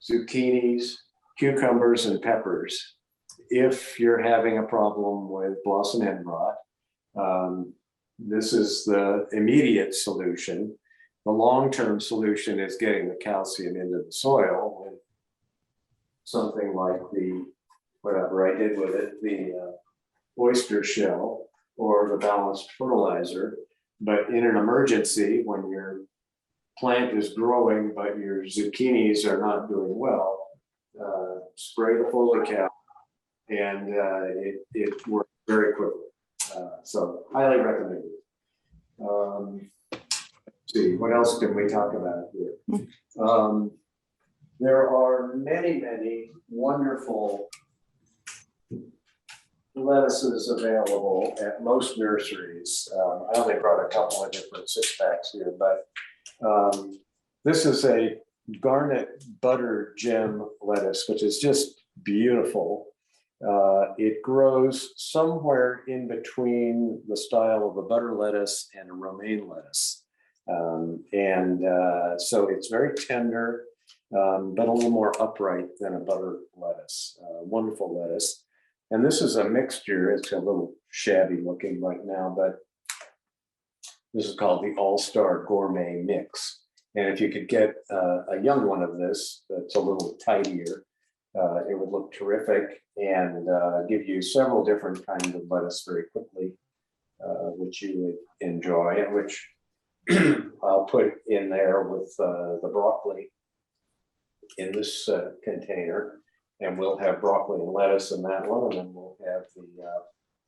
zucchinis, cucumbers, and peppers. If you're having a problem with blossom end rot, this is the immediate solution. The long-term solution is getting the calcium into the soil with something like whatever I did with it, the oyster shell or the balanced fertilizer. But in an emergency, when your plant is growing but your zucchinis are not doing well, spray the foliar cap, and it works very quickly. So highly recommended. Let's see, what else can we talk about here? There are many, many wonderful lettuces available at most nurseries. I only brought a couple of different 6-packs here, but this is a garnet butter gem lettuce, which is just beautiful. It grows somewhere in between the style of a butter lettuce and a romaine lettuce. So it's very tender, but a little more upright than a butter lettuce. Wonderful lettuce. And this is a mixture. It's a little shabby looking right now, but this is called the All-Star Gourmet Mix. And if you could get a young one of this that's a little tidier, it would look terrific and give you several different kinds of lettuce very quickly, which you would enjoy, and which I'll put in there with the broccoli in this container. And we'll have broccoli and lettuce in that one, and then we'll have the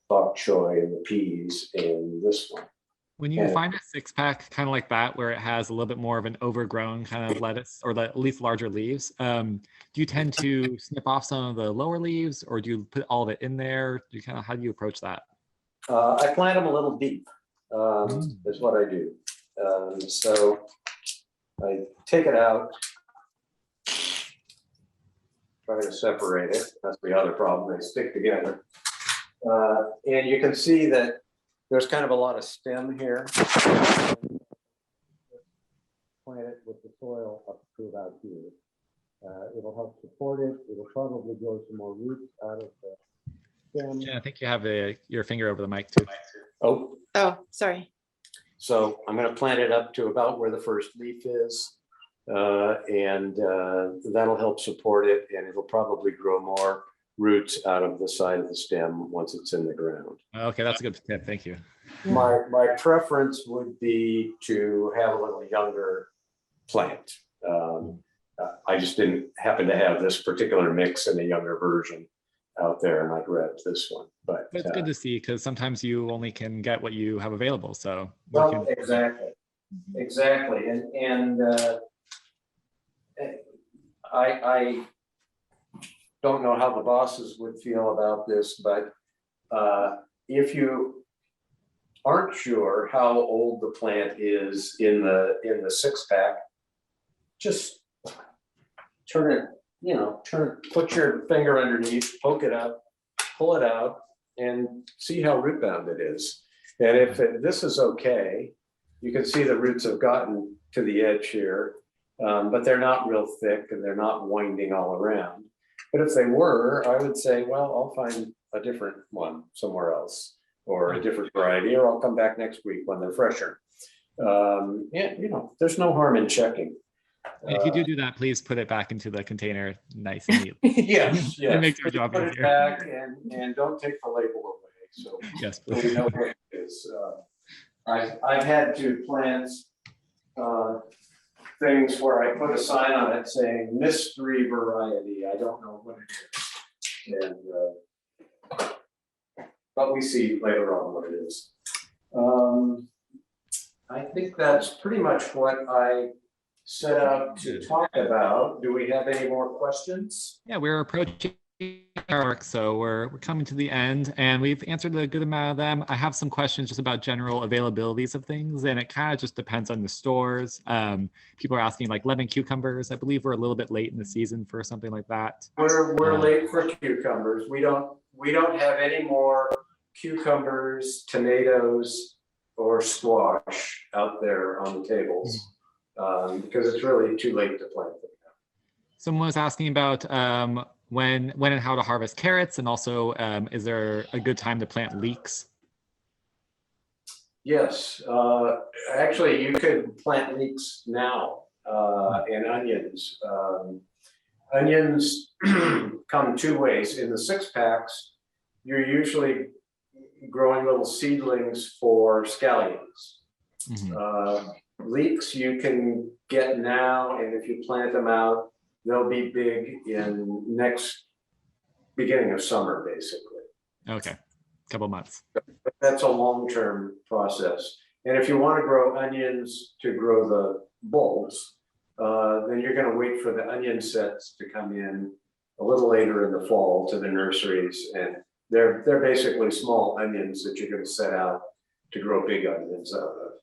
bok choy and the peas in this one. When you find a 6-pack kind of like that, where it has a little bit more of an overgrown kind of lettuce, or at least larger leaves, do you tend to snip off some of the lower leaves, or do you put all of it in there? How do you approach that? I plant them a little deep, is what I do. So I take it out, try to separate it. That's the other problem, they stick together. And you can see that there's kind of a lot of stem here. Plant it with the soil up to about here. It'll help support it. It'll probably grow some more roots out of the stem. Yeah, I think you have your finger over the mic too. Oh, Sorry. so I'm going to plant it up to about where the first leaf is. And that'll help support it, and it'll probably grow more roots out of the side of the stem once it's in the ground. Okay, that's a good tip. Thank you. My preference would be to have a little younger plant. I just didn't happen to have this particular mix in a younger version out there, and I grabbed this one. But it's good to see, because sometimes you only can get what you have available. So well, exactly, and I don't know how the bosses would feel about this, but if you aren't sure how old the plant is in the 6-pack, just put your finger underneath, poke it up, pull it out, and see how root bound it is. And if this is okay, you can see the roots have gotten to the edge here. But they're not real thick and they're not winding all around. But if they were, I would say, well, I'll find a different one somewhere else, or a different variety, or I'll come back next week when they're fresher. Yeah, there's no harm in checking. And if you do that, please put it back into the container nice and neat. Yes. It makes your job put easier. it back and don't take the label away. So yes, please. We know what it is. I've had to plant things where I put a sign on it saying mystery variety. I don't know what it is. And but we see later on what it is. I think that's pretty much what I set out to talk about. Do we have any more questions? Yeah, we're approaching our work, so we're coming to the end, and we've answered a good amount of them. I have some questions just about general availabilities of things, and it kind of just depends on the stores. People are asking like lemon cucumbers. I believe we're a little bit late in the season for something like that. We're late for cucumbers. We don't have any more cucumbers, tomatoes, or squash out there on the tables because it's really too late to plant them. Someone was asking about when and how to harvest carrots, and also is there a good time to plant leeks? Yes, actually, you could plant leeks now and onions. Onions come two ways. In the 6-packs, you're usually growing little seedlings for scallions. Leeks you can get now, and if you plant them out, they'll be big in next beginning of summer, basically. Okay, couple months. That's a long-term process. And if you want to grow onions to grow the bulbs, then you're going to wait for the onion sets to come in a little later in the fall to the nurseries, and they're basically small onions that you're going to set out to grow big onions out of.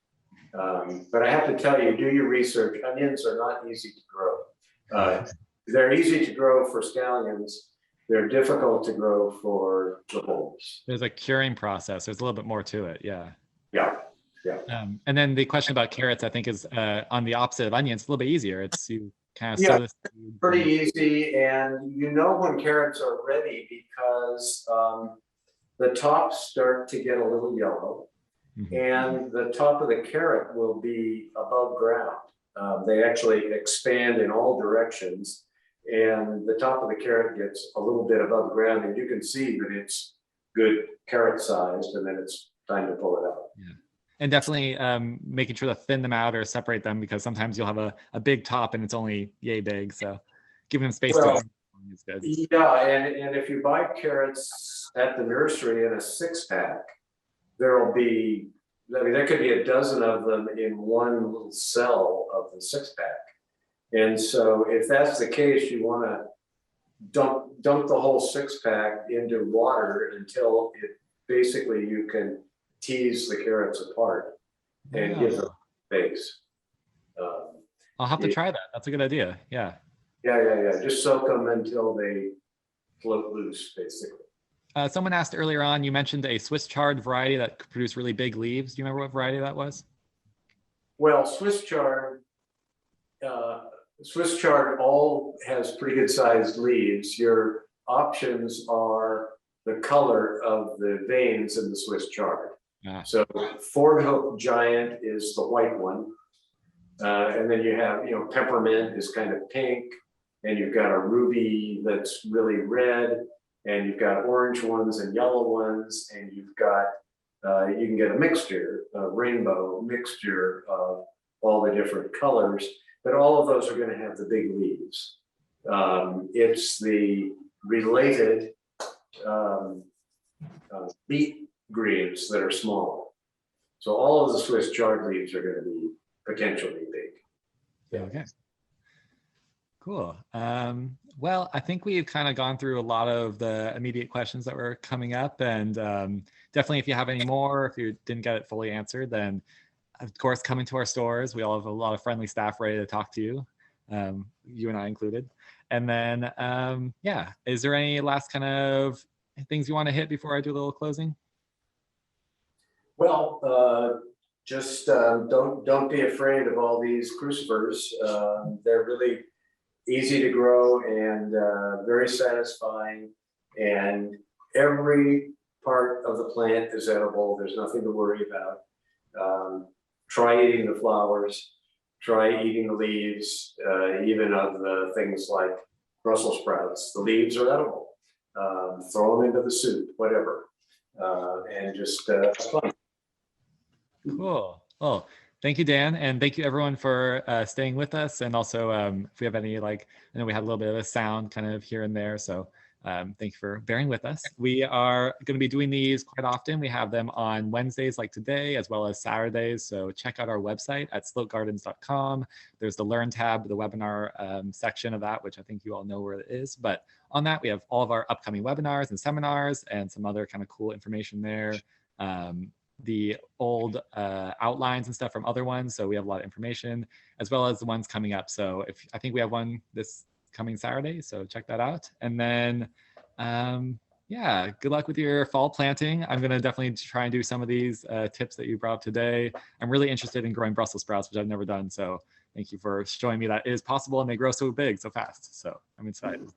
But I have to tell you, do your research. Onions are not easy to grow. They're easy to grow for scallions. They're difficult to grow for the bulbs. There's a curing process. There's a little bit more to it. Yeah. Yeah. And then the question about carrots, I think, is on the opposite of onions. It's a little bit easier. It's you kind of sow this. Pretty easy, and you know when carrots are ready because the tops start to get a little yellow. And the top of the carrot will be above ground. They actually expand in all directions, and the top of the carrot gets a little bit above ground, and you can see that it's good carrot sized, and then it's time to pull it out. Yeah. And definitely making sure to thin them out or separate them, because sometimes you'll have a big top and it's only yay big. So giving them space to is good. Yeah, and if you buy carrots at the nursery in a 6-pack, there'll be, I mean, there could be a dozen of them in one little cell of the 6-pack. And so if that's the case, you want to dump the whole 6-pack into water until it basically you can tease the carrots apart and give them space. I'll have to try that. That's a good idea. Yeah. Yeah. Just soak them until they float loose, basically. Someone asked earlier on, you mentioned a Swiss chard variety that could produce really big leaves. Do you remember what variety that was? Well, Swiss chard all has pretty good sized leaves. Your options are the color of the veins in the Swiss chard. So Ford Hook Giant is the white one. And then you have, peppermint is kind of pink, and you've got a ruby that's really red, and you've got orange ones and yellow ones, and you've got, you can get a mixture, a rainbow mixture of all the different colors, but all of those are going to have the big leaves. It's the related beet greens that are small. So all of the Swiss chard leaves are going to be potentially big. Yeah. Okay. Cool. Well, I think we've kind of gone through a lot of the immediate questions that were coming up, and definitely if you have any more, if you didn't get it fully answered, then of course, coming to our stores. We all have a lot of friendly staff ready to talk to you, you and I included. And then, yeah, is there any last kind of things you want to hit before I do a little closing? Well, just don't be afraid of all these crucifers. They're really easy to grow and very satisfying. And every part of the plant is edible. There's nothing to worry about. Try eating the flowers. Try eating the leaves, even of the things like Brussels sprouts. The leaves are edible. Throw them into the soup, whatever, and just have fun. Cool. Well, thank you, Dan. And thank you everyone for staying with us. And also if we have any, I know we had a little bit of a sound kind of here and there. So thank you for bearing with us. We are going to be doing these quite often. We have them on Wednesdays like today, as well as Saturdays. So check out our website at slotgardens.com. There's the Learn tab, the webinar section of that, which I think you all know where it is. But on that, we have all of our upcoming webinars and seminars and some other kind of cool information there. The old outlines and stuff from other ones. So we have a lot of information, as well as the ones coming up. So I think we have one this coming Saturday, so check that out. And then, yeah, good luck with your fall planting. I'm going to definitely try and do some of these tips that you brought up today. I'm really interested in growing Brussels sprouts, which I've never done. So thank you for showing me that it is possible and they grow so big so fast. So I'm excited.